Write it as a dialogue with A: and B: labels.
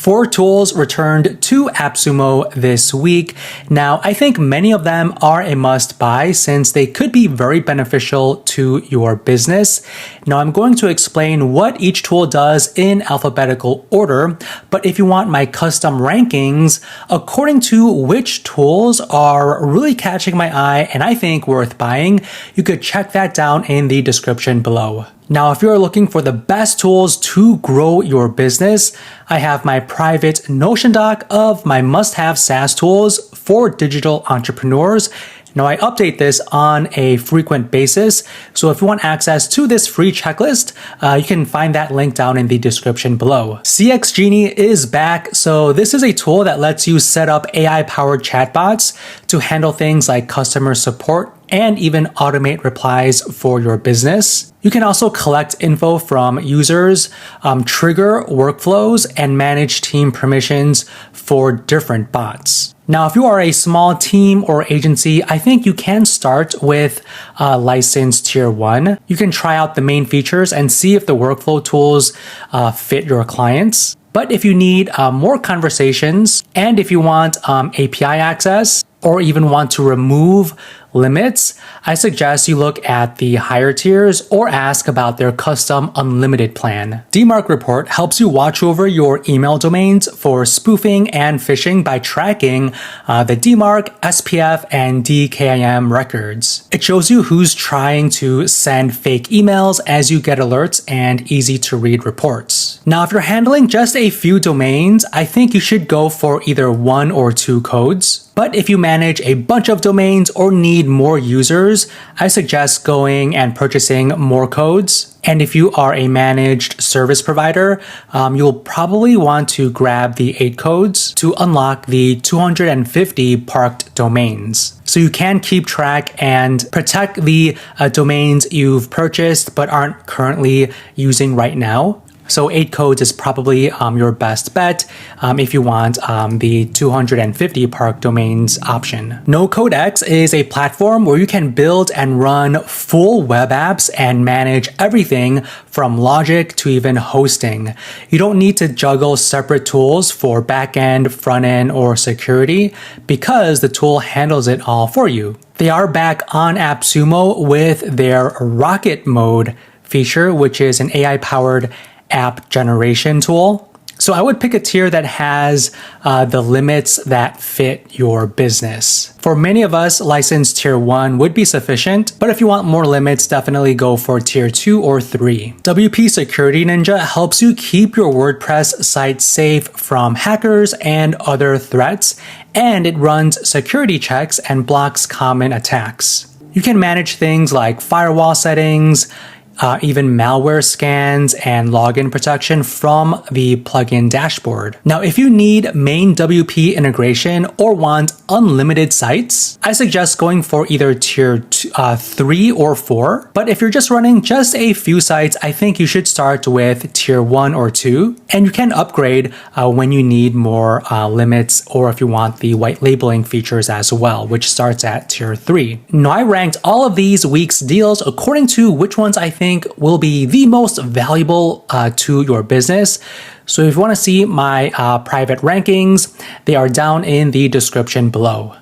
A: 4 tools returned to AppSumo this week. Now, I think many of them are a must-buy since they could be very beneficial to your business. Now, I'm going to explain what each tool does in alphabetical order, but if you want my custom rankings, according to which tools are really catching my eye and I think worth buying, you could check that down in the description below. Now, if you're looking for the best tools to grow your business, I have my private Notion doc of my must-have SaaS tools for digital entrepreneurs. Now, I update this on a frequent basis, so if you want access to this free checklist, you can find that link down in the description below. CX Genie is back, so this is a tool that lets you set up AI-powered chatbots to handle things like customer support and even automate replies for your business. You can also collect info from users, trigger workflows, and manage team permissions for different bots. Now, if you are a small team or agency, I think you can start with license tier 1. You can try out the main features and see if the workflow tools fit your clients. But if you need more conversations and if you want API access or even want to remove limits, I suggest you look at the higher tiers or ask about their custom unlimited plan. DMARC Report helps you watch over your email domains for spoofing and phishing by tracking the DMARC, SPF, and DKIM records. It shows you who's trying to send fake emails as you get alerts and easy to read reports. Now, if you're handling just a few domains, I think you should go for either 1 or 2 codes. But if you manage a bunch of domains or need more users, I suggest going and purchasing more codes. And if you are a managed service provider, you'll probably want to grab the 8 codes to unlock the 250 parked domains. So you can keep track and protect the domains you've purchased but aren't currently using right now. So 8 codes is probably your best bet if you want the 250 park domains option. NoCode-X is a platform where you can build and run full web apps and manage everything from logic to even hosting. You don't need to juggle separate tools for backend, front-end, or security because the tool handles it all for you. They are back on AppSumo with their Rocket Mode feature, which is an AI-powered app generation tool. So I would pick a tier that has the limits that fit your business. For many of us, license tier 1 would be sufficient, but if you want more limits, definitely go for tier 2 or 3. WP Security Ninja helps you keep your WordPress site safe from hackers and other threats, and it runs security checks and blocks common attacks. You can manage things like firewall settings, even malware scans and login protection from the plugin dashboard. Now, if you need main WP integration or want unlimited sites, I suggest going for either tier 3 or 4. But if you're just running just a few sites, I think you should start with tier 1 or 2. And you can upgrade when you need more limits or if you want the white labeling features as well, which starts at tier 3. Now, I ranked all of these week's deals according to which ones I think will be the most valuable to your business. So if you want to see my private rankings, they are down in the description below.